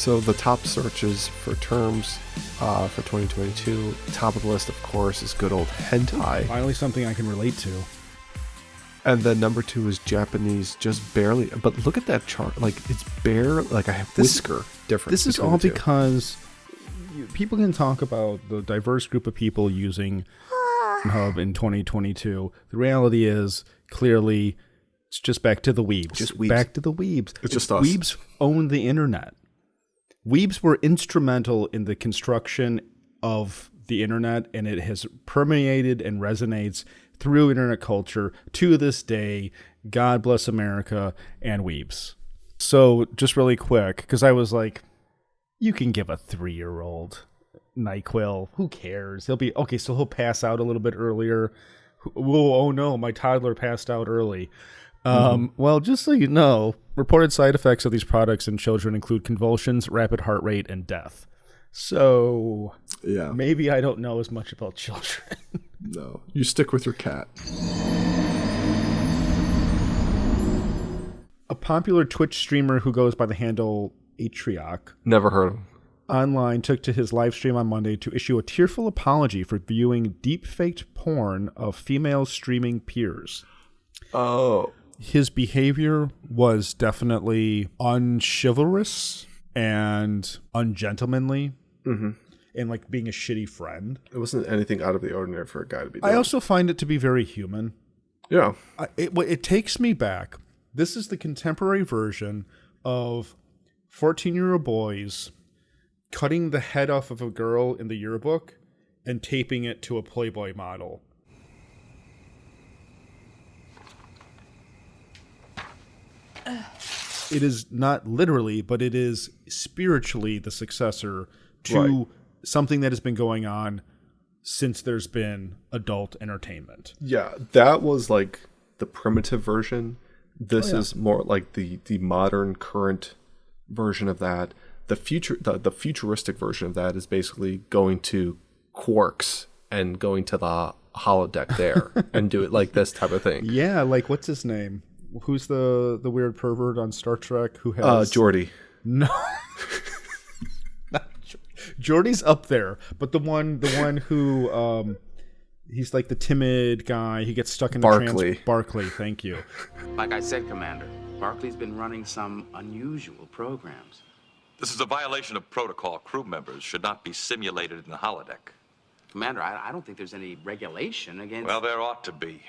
So the top searches for terms for 2022, top of the list, of course, is good old hentai. Finally something I can relate to. And then number 2 is Japanese, just barely. But look at that chart. Like, it's bare, like a whisker difference. This is all because people can talk about the diverse group of people using Hub in 2022. The reality is, clearly, it's just back to the weebs. Just weebs. Back to the weebs. It's just us. Weebs own the internet. Weebs were instrumental in the construction of the internet, and it has permeated and resonates through internet culture to this day. God bless America and weebs. So just really quick, because I was like, you can give a 3-year-old NyQuil. Who cares? He'll be okay. So he'll pass out a little bit earlier. Oh no, my toddler passed out early. Well, just so you know, reported side effects of these products in children include convulsions, rapid heart rate, and death. So yeah, maybe I don't know as much about children. No, you stick with your cat. A popular Twitch streamer who goes by the handle Atrioc Never heard of him. online took to his live stream on Monday to issue a tearful apology for viewing deep-faked porn of female streaming peers. Oh. His behavior was definitely unchivalrous and ungentlemanly. Mm-hmm. And like being a shitty friend. It wasn't anything out of the ordinary for a guy to be doing. I also find it to be very human. Yeah. It takes me back. This is the contemporary version of 14-year-old boys cutting the head off of a girl in the yearbook and taping it to a Playboy model. It is not literally, but it is spiritually the successor to something that has been going on since there's been adult entertainment. Yeah, that was like the primitive version. This is more like the modern, current version of that. The futuristic version of that is basically going to Quarks and going to the holodeck there and do it like this type of thing. Yeah, like what's his name? Who's the weird pervert on Star Trek who has Geordi? No. Geordi's up there, but the one who he's like the timid guy. He gets stuck in Barclay. Barclay, thank you. Like I said, Commander, Barclay's been running some unusual programs. This is a violation of protocol. Crew members should not be simulated in the holodeck. Commander, I don't think there's any regulation against... Well, there ought to be.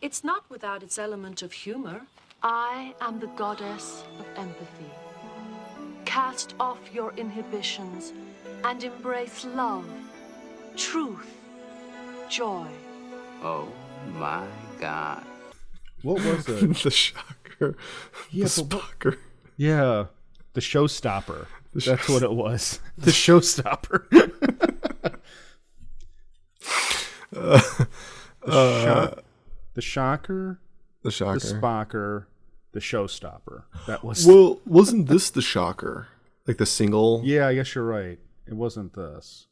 It's not without its element of humor. I am the goddess of empathy. Cast off your inhibitions and embrace love, truth, joy. Oh, my God. What was it? The shocker. Yeah, the spocker. Yeah, the showstopper. That's what it was. The showstopper. The shocker. The shocker. The spocker. The showstopper. That was. Well, wasn't this the shocker? Like the single? Yeah, I guess you're right. It wasn't this.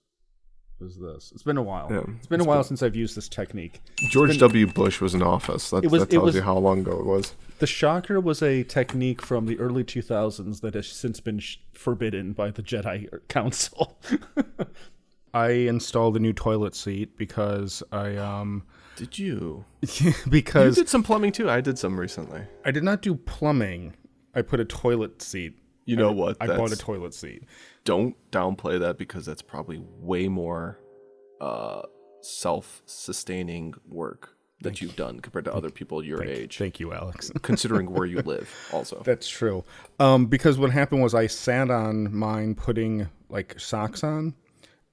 It was this. It's been a while. Yeah, it's been a while since I've used this technique. George W. Bush was in office. That tells you how long ago it was. The shocker was a technique from the early 2000s that has since been forbidden by the Jedi Council. I installed a new toilet seat because I Did you? because You did some plumbing too. I did some recently. I did not do plumbing. I put a toilet seat. You know what? I bought a toilet seat. Don't downplay that because that's probably way more self-sustaining work that you've done compared to other people your age. Thank you, Alex. Considering where you live also. That's true. Because what happened was I sat on mine putting like socks on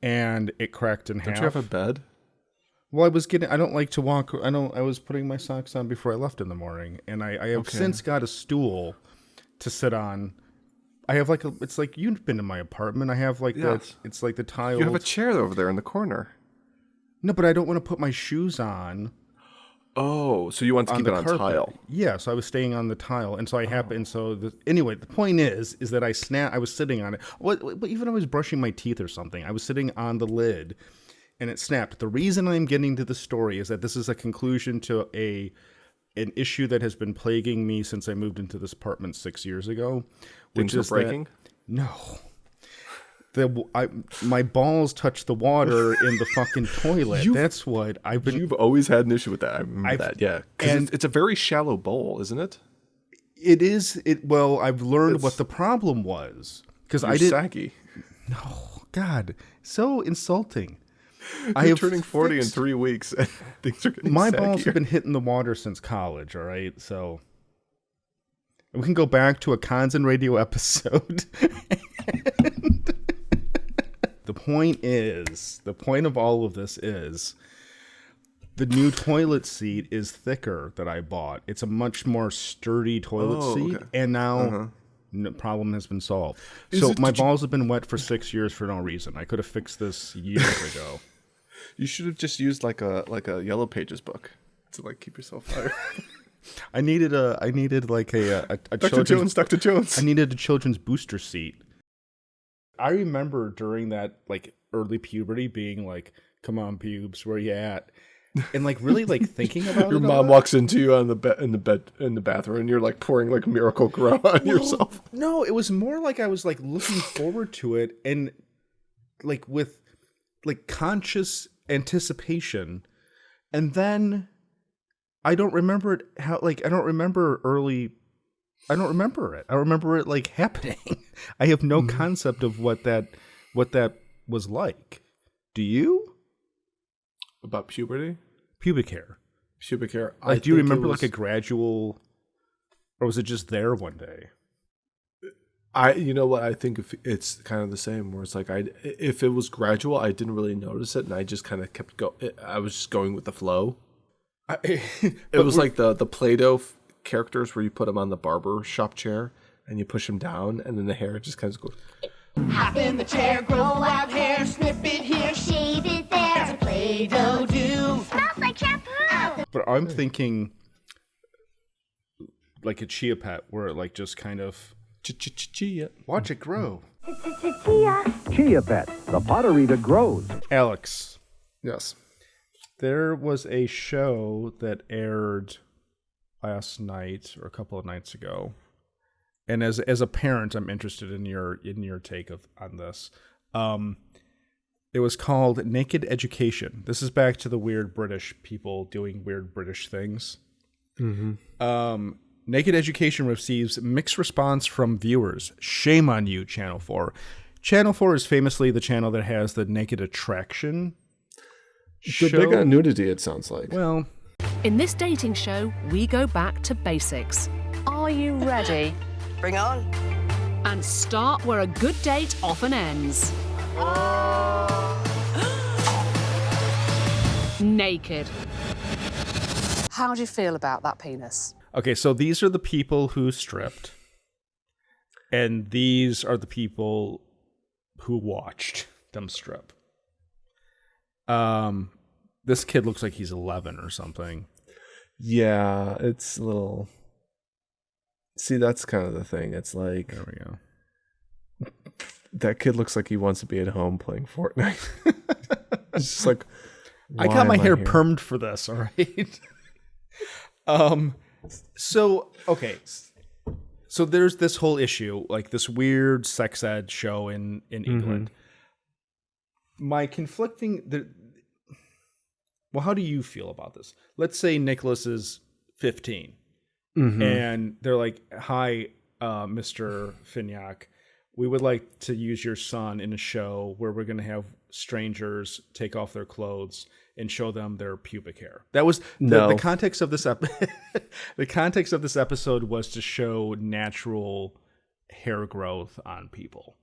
and it cracked in half. Don't you have a bed? Well, I don't like to walk. I was putting my socks on before I left in the morning, and I have since got a stool to sit on. I have it's like you've been in my apartment. I have like it's like the tile. You have a chair over there in the corner. No, but I don't want to put my shoes on. Oh, so you want to keep it on carpet. tile? Yeah, so I was staying on the tile, and so I happened. So anyway, the point is that I was sitting on it. Even I was brushing my teeth or something. I was sitting on the lid, and it snapped. The reason I'm getting to the story is that this is a conclusion to an issue that has been plaguing me since I moved into this apartment 6 years ago. Things were breaking? No. my balls touch the water in the fucking toilet. That's what I've been. You've always had an issue with that. I remember that. Yeah, because it's a very shallow bowl, isn't it? It is. Well, I've learned what the problem was because I did. Saggy. No, God, so insulting. You're turning 40 in 3 weeks, and things are getting my saggier. balls have been hitting the water since college. All right, so we can go back to a Cons and Radio episode. The point of all of this is the new toilet seat is thicker that I bought. It's a much more sturdy toilet seat, and now the problem has been solved. So my balls have been wet for 6 years for no reason. I could have fixed this years ago. You should have just used like a Yellow Pages book to like keep yourself fired. I needed like a Dr. Jones. I needed a children's booster seat. I remember during that like early puberty being like, "Come on, pubes, where you at?" And like really like thinking about Your mom walks into you on the bed in the bathroom, and you're like pouring like Miracle Grow on yourself. No, it was more like I was like looking forward to it and like with like conscious anticipation, and then I don't remember it. I don't remember it. I remember it like happening. I have no concept of what that was like. Do you? About puberty? Pubic hair. Pubic hair. Like, do you remember like a gradual, or was it just there one day? You know what? I think if it's kind of the same, where it's like if it was gradual, I didn't really notice it, and I just kind of kept I was just going with the flow. It was like the Play-Doh characters where you put them on the barber shop chair and you push them down, and then the hair just kind of goes. Hop in the chair, grow out hair, snip it here, shave it there. It's a Play-Doh do. Smells like shampoo. But I'm thinking like a chia pet, where it like just kind of Chia. watch it grow. Chia Pet, the pottery that grows. Alex, Yes. there was a show that aired last night or a couple of nights ago, and as a parent, I'm interested in your take on this. It was called Naked Education. This is back to the weird British people doing weird British things. Mm-hmm. Naked Education receives mixed response from viewers. Shame on you, Channel 4. Channel 4 is famously the channel that has the Naked Attraction show. Big on nudity, it sounds like. Well, in this dating show, we go back to basics. Are you ready? Bring on. And start where a good date often ends. Naked. How do you feel about that penis? okay, so these are the people who stripped, and these are the people who watched them strip. This kid looks like he's 11 or something. Yeah, it's a little. See, that's kind of the thing. It's like, there we go. That kid looks like he wants to be at home playing Fortnite. It's just like, I got my hair permed for this, all right? So, okay. So there's this whole issue, like this weird sex ed show in England. My conflicting... Well, how do you feel about this? Let's say Nicholas is 15. And they're like, hi, Mr. Fignac, we would like to use your son in a show where we're going to have strangers take off their clothes and show them their pubic hair. That was the context of this the context of this episode was to show natural hair growth on people.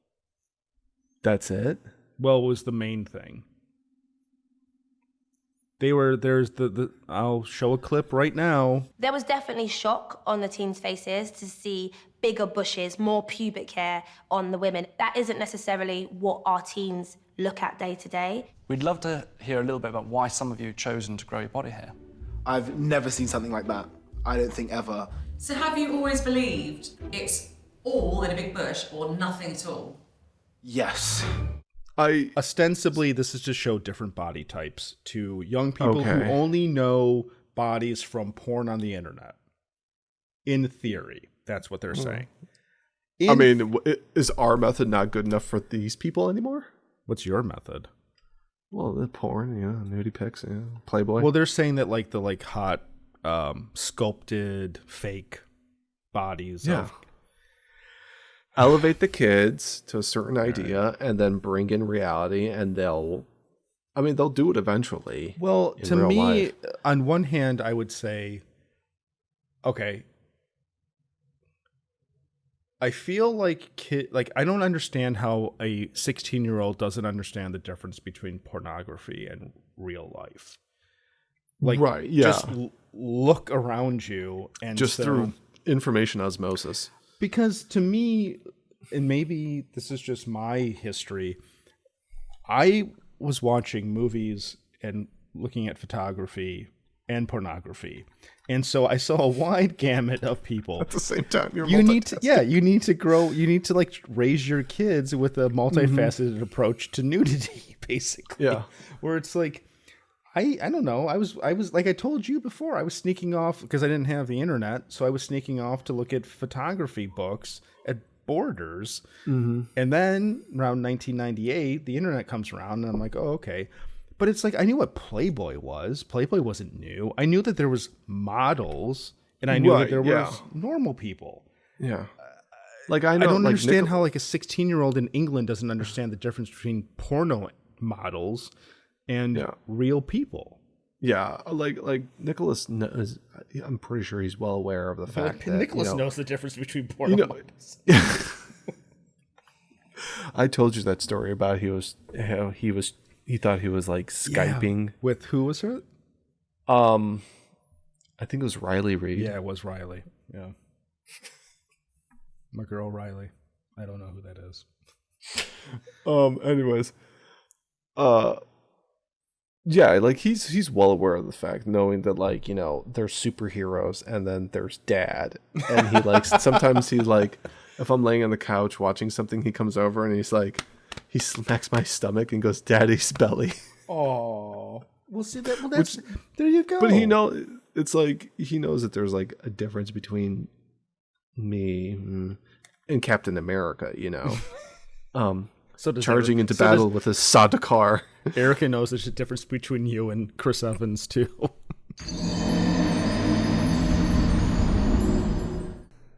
That's it? Well, it was the main thing. There's I'll show a clip right now. There was definitely shock on the teens' faces to see bigger bushes, more pubic hair on the women. That isn't necessarily what our teens look at day to day. We'd love to hear a little bit about why some of you have chosen to grow your body hair. I've never seen something like that. I don't think ever. So have you always believed it's all in a big bush or nothing at all? Yes. Ostensibly, this is to show different body types to young people who only know bodies from porn on the internet. In theory, that's what they're saying. I mean, is our method not good enough for these people anymore? What's your method? Well, the porn, nudie pics, Playboy. Well, they're saying that like the hot sculpted fake bodies. Yeah. Elevate the kids to a certain idea and then bring in reality, and they'll do it eventually. Well, to me, life. on one hand, I would say, okay, I feel like I don't understand how a 16-year-old doesn't understand the difference between pornography and real life. Like, right, yeah. Just look around you and just through information osmosis. Because to me, and maybe this is just my history, I was watching movies and looking at photography and pornography, and so I saw a wide gamut of people at the same time. You need to grow. You need to raise your kids with a multifaceted approach to nudity, basically. Yeah, where it's like, I don't know. I was like I told you before. I was sneaking off because I didn't have the internet, so I was sneaking off to look at photography books at Borders, and then around 1998, the internet comes around, and I'm like, oh, okay. But it's like I knew what Playboy was. Playboy wasn't new. I knew that there was models, and I knew that there was normal people. Yeah, I know. I don't understand how a 16-year-old in England doesn't understand the difference between porno models and real people. Yeah, like Nicholas knows, I'm pretty sure he's well aware of the fact that Nicholas knows the difference between porno models. I told you that story about he thought he was Skyping with who was it? I think it was Riley Reid. Yeah, it was Riley. Yeah. My girl Riley. I don't know who that is. Anyways. Yeah, he's well aware of the fact, knowing that there's superheroes and then there's dad. And he sometimes he's if I'm laying on the couch watching something, he comes over and he smacks my stomach and goes, "Daddy's belly." Oh, well, see that. Well, that's there you go. But he knows he knows that there's a difference between me and Captain America. So charging into battle with a Sardaukar. Erica knows there's a difference between you and Chris Evans too.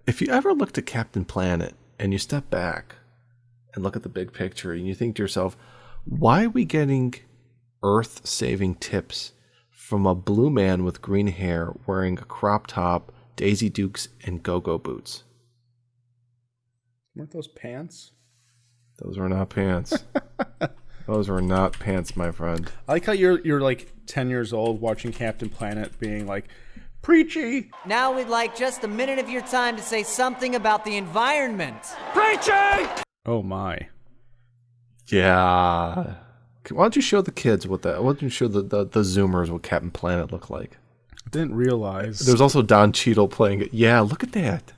If you ever looked at Captain Planet and you step back and look at the big picture and you think to yourself, why are we getting earth-saving tips from a blue man with green hair wearing a crop top, Daisy Dukes, and go-go boots? Weren't those pants? Those were not pants. Those were not pants, my friend. I like how you're 10 years old watching Captain Planet being preachy. Now we'd like just a minute of your time to say something about the environment. Preachy! Oh my. Yeah. Why don't you show the kids why don't you show the Zoomers what Captain Planet looked like? I didn't realize. There's also Don Cheadle playing it. Yeah, look at that.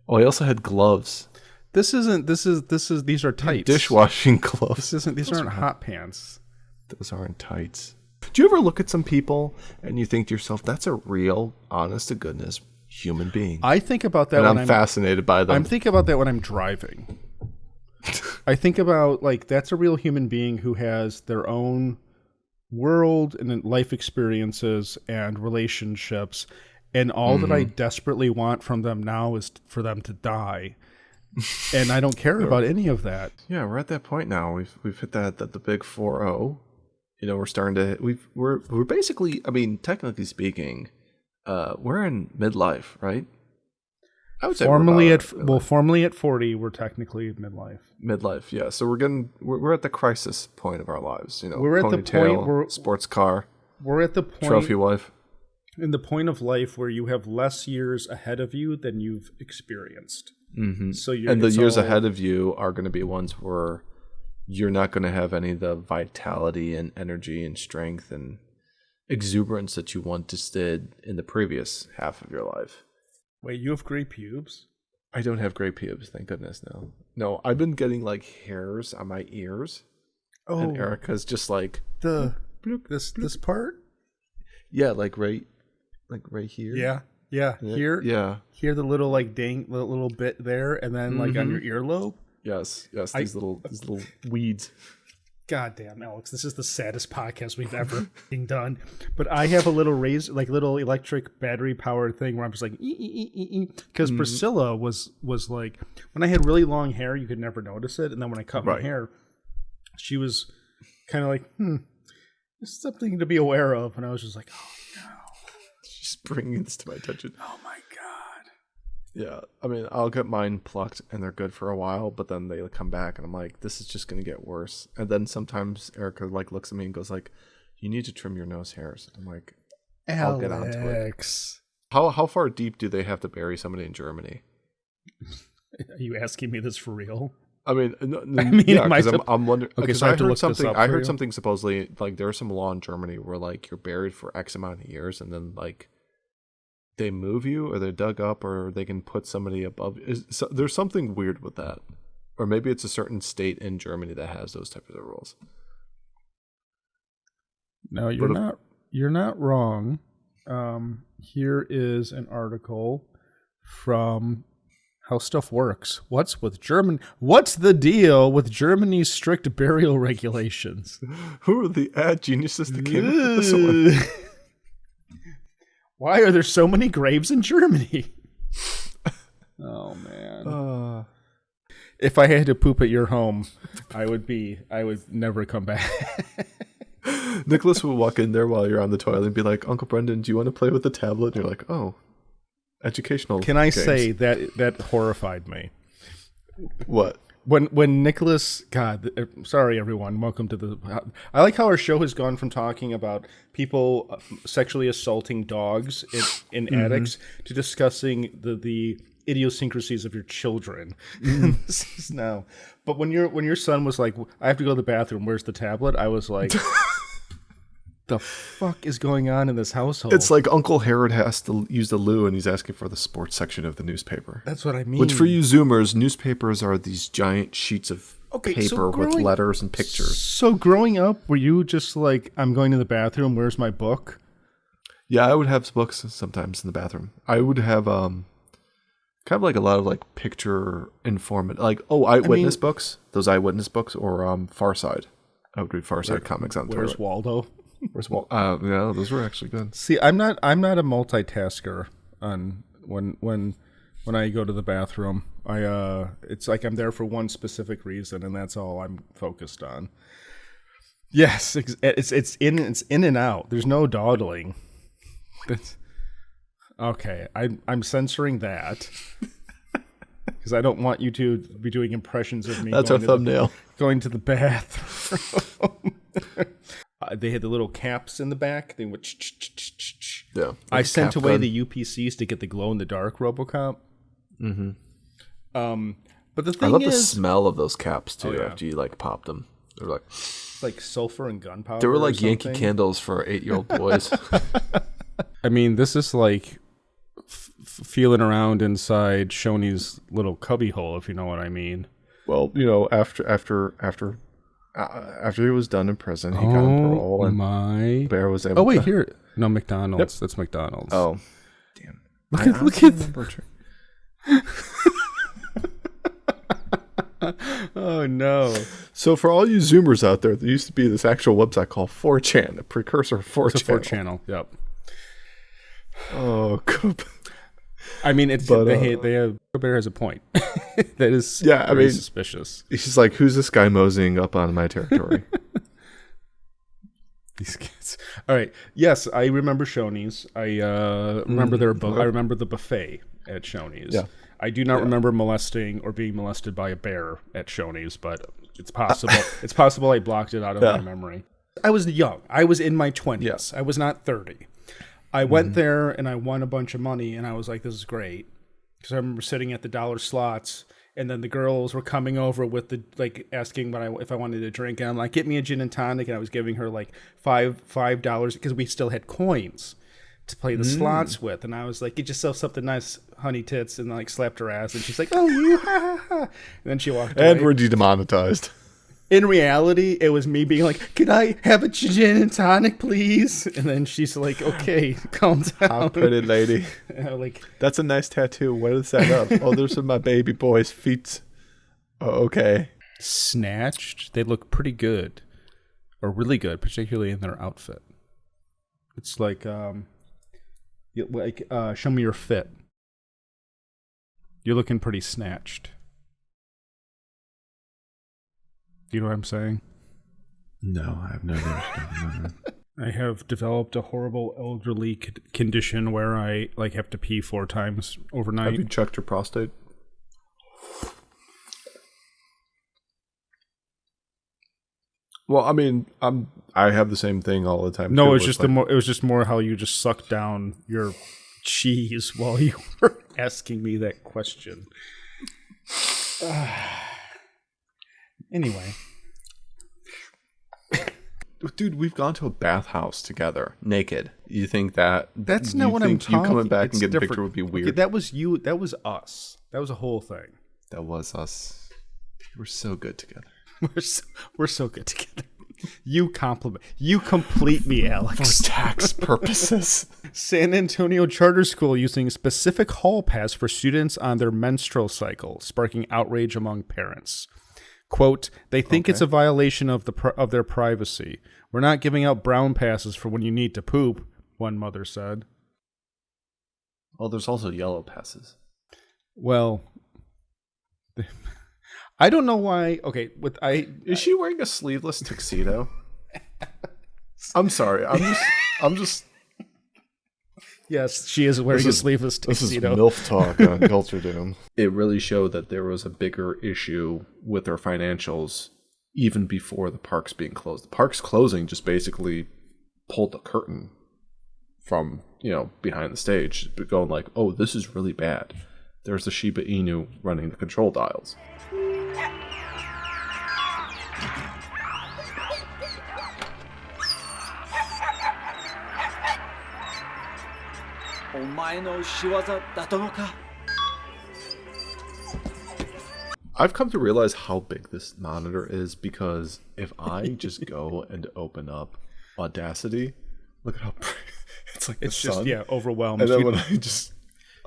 Oh, he also had gloves. These are tights. Dishwashing gloves. These aren't hot pants. Those aren't tights. Do you ever look at some people and you think to yourself, that's a real, honest to goodness human being? I think about that and I'm fascinated by them. I'm thinking about that when I'm driving. I think about that's a real human being who has their own world and life experiences and relationships, and all that I desperately want from them now is for them to die. And I don't care about any of that. Yeah, we're at that point now. We've hit the big 4-0. We're starting to we're basically, technically speaking, we're in midlife, right? I would say formally at 40, we're technically midlife. Midlife, yeah. So we're at the crisis point of our lives. We're at the point where sports car. We're at the point trophy wife. In the point of life where you have less years ahead of you than you've experienced. Mm-hmm. So the years ahead of you are going to be ones where you're not going to have any of the vitality and energy and strength and exuberance that you once did in the previous half of your life. Wait, you have gray pubes? I don't have gray pubes, thank goodness. No, I've been getting hairs on my ears. Oh, and Erica's just this part. Yeah, right here. Yeah. Yeah, here, yeah, here the little like ding, the little bit there, and then like on your earlobe. Yes, these little weeds. God damn, Alex, this is the saddest podcast we've ever done. But I have a little little electric battery powered thing where I'm just like, because Priscilla was like, when I had really long hair, you could never notice it, and then when I cut my hair, she was kind of like, there's something to be aware of, and I was just like, oh no, she's bringing this to my attention. Oh my god. Yeah, I mean, I'll get mine plucked and they're good for a while, but then they come back and I'm like, this is just gonna get worse. And then sometimes Erica like looks at me and goes like, you need to trim your nose hairs. I'm like, I'll get onto it. How far deep do they have to bury somebody in Germany? Are you asking me this for real? I mean, yeah, because I'm wondering. Okay, so I I have to heard look something. this up I for heard you. something supposedly like there's some law in Germany where like you're buried for X amount of years and then like they move you or they're dug up or they can put somebody above. There's something weird with that, or maybe it's a certain state in Germany that has those types of rules. No, you're not wrong. Here is an article from How Stuff Works. What's the deal with Germany's strict burial regulations? Who are the ad geniuses that came up with this one? Why are there so many graves in Germany? Oh man. If I had to poop at your home, I would never come back. Nicholas will walk in there while you're on the toilet and be like, Uncle Brendan, do you want to play with the tablet? And you're like, oh, educational. Can I games. say that horrified me? What? When Nicholas, God, sorry everyone, welcome to the. I like how our show has gone from talking about people sexually assaulting dogs in attics to discussing the idiosyncrasies of your children. This is now, but when your son was like, I have to go to the bathroom. Where's the tablet? I was like, the fuck is going on in this household? It's like Uncle Harold has to use the loo and he's asking for the sports section of the newspaper. That's what I mean. Which for you Zoomers, newspapers are these giant sheets of paper with letters and pictures. So growing up, were you just like, I'm going to the bathroom, where's my book? Yeah, I would have books sometimes in the bathroom. I would have kind of like a lot of like picture informative, like eyewitness books, those eyewitness books, or Far Side. I would read Far Side comics on the Where's toilet. Waldo? Where's Waldo? Yeah, those were actually good. See, I'm not a multitasker on when I go to the bathroom. It's like I'm there for one specific reason, and that's all I'm focused on. Yes, it's in and out. There's no dawdling. Okay, I'm censoring that because I don't want you to be doing impressions of me. That's our thumbnail. Going to the bathroom. They had the little caps in the back. They went. Yeah. I sent away the UPCs to get the glow in the dark RoboCop. Mm-hmm. But the thing I love is, the smell of those caps too. yeah. After you like pop them, they're like it's like sulfur and gunpowder. They were like or Yankee something. Candles for 8-year-old boys. I mean, this is like feeling around inside Shoney's little cubbyhole, if you know what I mean. Well, you know, after he was done in prison, he got on parole, and my Bear was able. Oh wait, to... here, no, McDonald's. Yep. That's McDonald's. Oh, damn! Look at. Oh no! So for all you Zoomers out there, there used to be this actual website called 4chan, a precursor of 4chan. It's a 4channel. Yep. Oh, good. I mean, it's But, they have Bear has a point. That is very suspicious. He's like, who's this guy moseying up on my territory? These kids. All right. Yes, I remember Shoney's. I remember I remember the buffet at Shoney's. Yeah. I do not remember molesting or being molested by a bear at Shoney's, but it's possible. It's possible I blocked it out of my memory. I was young. I was in my 20s. Yes. I was not 30. I went there and I won a bunch of money, and I was like, this is great. Because I remember sitting at the dollar slots, and then the girls were coming over with the, like, asking if I wanted a drink. And I'm like, get me a gin and tonic. And I was giving her like $5 because we still had coins to play the slots with. And I was like, get yourself something nice, honey tits, and like slapped her ass. And she's like, oh, you, ha, ha, ha. And then she walked away. And we're demonetized. In reality, it was me being like, "Could I have a gin and tonic, please?" And then she's like, "Okay, calm down." How pretty lady. Like, that's a nice tattoo. What is that of? Oh, those are my baby boy's feet. Oh, okay. Snatched. They look pretty good, or really good, particularly in their outfit. It's like, show me your fit. You're looking pretty snatched. Do you know what I'm saying? No, I have no idea. I have developed a horrible elderly condition where I have to pee 4 times overnight. Have you checked your prostate? Well, I mean, I have the same thing all the time. No, too. it was just more how you just sucked down your cheese while you were asking me that question. Anyway. Dude, we've gone to a bathhouse together, naked. You think that's not what I'm talking about? You coming back It's and getting a different. picture would be weird. Okay, that was you. That was us. That was a whole thing. That was us. We're so good together. We're so good together. You complete me, Alex. For tax purposes. San Antonio Charter School using specific hall pass for students on their menstrual cycle, sparking outrage among parents. Quote, they think it's a violation of their privacy. We're not giving out brown passes for when you need to poop, one mother said. Well, there's also yellow passes. Well, I don't know why. Okay, is she wearing a sleeveless tuxedo? I'm sorry. I'm just. Yes, she is wearing a sleeveless tuxedo. This is MILF talk on Culture Doom. It really showed that there was a bigger issue with their financials even before the parks being closed. The parks closing just basically pulled the curtain from, behind the stage, but going like, oh, this is really bad. There's the Shiba Inu running the control dials. I've come to realize how big this monitor is because if I just go and open up Audacity, look at how it's like it's the just sun. Overwhelmed. And then when I just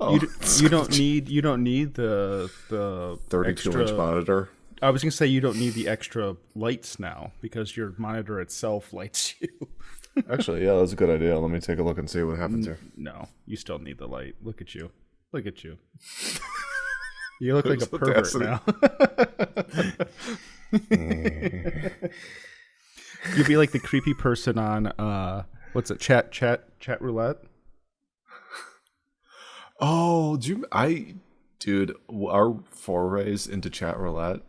you don't need the 32-inch monitor. I was gonna say you don't need the extra lights now because your monitor itself lights you. Actually, yeah, that's a good idea. Let me take a look and see what happens here. No, you still need the light. Look at you. Look at you. You look like a pervert now. You'd be like the creepy person on what's it? Chat roulette. Oh, dude, our forays into chat roulette.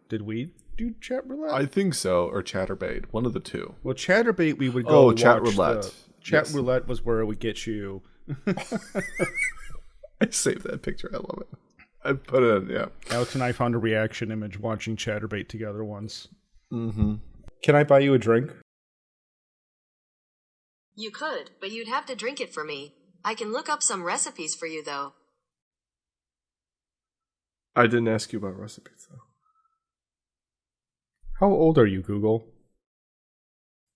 Did we do chat roulette? I think so, or Chatterbait, one of the two. Well, Chatterbait, we would go. Chat roulette. Chat roulette was where we get you. I saved that picture. I love it. I put it in, yeah. Alex and I found a reaction image watching Chatterbait together once. Mm-hmm. Can I buy you a drink? You could, but you'd have to drink it for me. I can look up some recipes for you, though. I didn't ask you about recipes, though. How old are you, Google?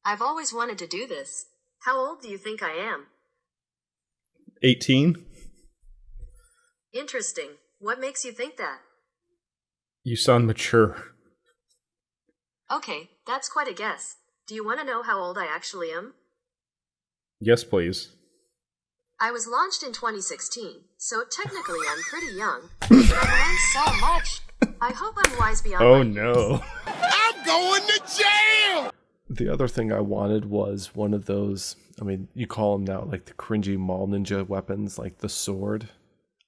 I've always wanted to do this. How old do you think I am? 18. Interesting. What makes you think that? You sound mature. Okay, that's quite a guess. Do you want to know how old I actually am? Yes, please. I was launched in 2016, so technically I'm pretty young. But I've learned so much. I hope I'm wise beyond Oh, my no. years. I'm going to jail! The other thing I wanted was one of those, you call them now like the cringy mall ninja weapons, like the sword.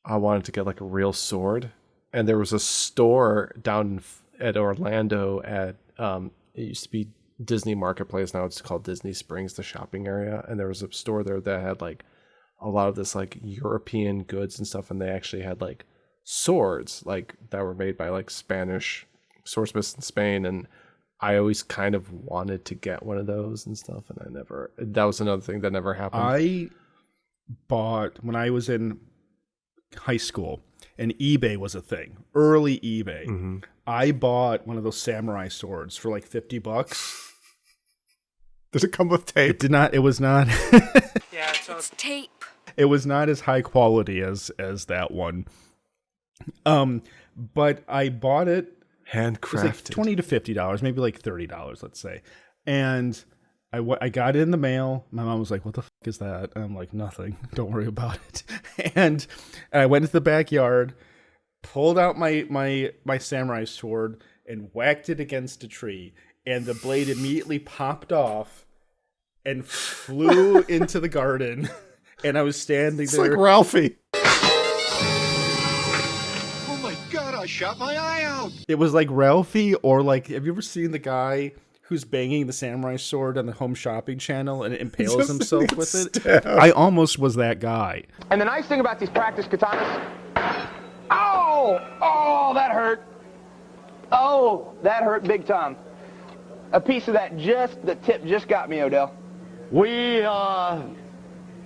I wanted to get like a real sword. And there was a store down at Orlando at, it used to be Disney Marketplace. Now it's called Disney Springs, the shopping area. And there was a store there that had like a lot of this like European goods and stuff. And they actually had like swords like that were made by like Spanish swordsmiths in Spain. And I always kind of wanted to get one of those and stuff. And that was another thing that never happened. I bought, when I was in high school, and eBay was a thing, early eBay. Mm-hmm. I bought one of those samurai swords for like $50. Did it come with tape? It did not. It was not. Yeah, it's tape. It was not as high quality as that one. But I bought it. Handcrafted. It was like $20 to $50, maybe like $30, let's say. And I got it in the mail. My mom was like, "What the fuck is that?" And I'm like, "Nothing. Don't worry about it." And I went into the backyard, pulled out my samurai sword, and whacked it against a tree. And the blade immediately popped off and flew into the garden. And I was standing there. It's like Ralphie. Oh my God, I shot my eye out. It was like Ralphie, or like, have you ever seen the guy who's banging the samurai sword on the Home Shopping channel and impales himself with it? I almost was that guy. And the nice thing about these practice katanas, oh, that hurt. Oh, that hurt big time. A piece of the tip just got me, Odell. We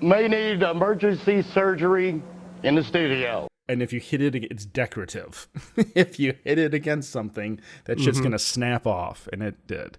may need emergency surgery in the studio. And if you hit it, it's decorative. If you hit it against something, that's just going to snap off, and it did.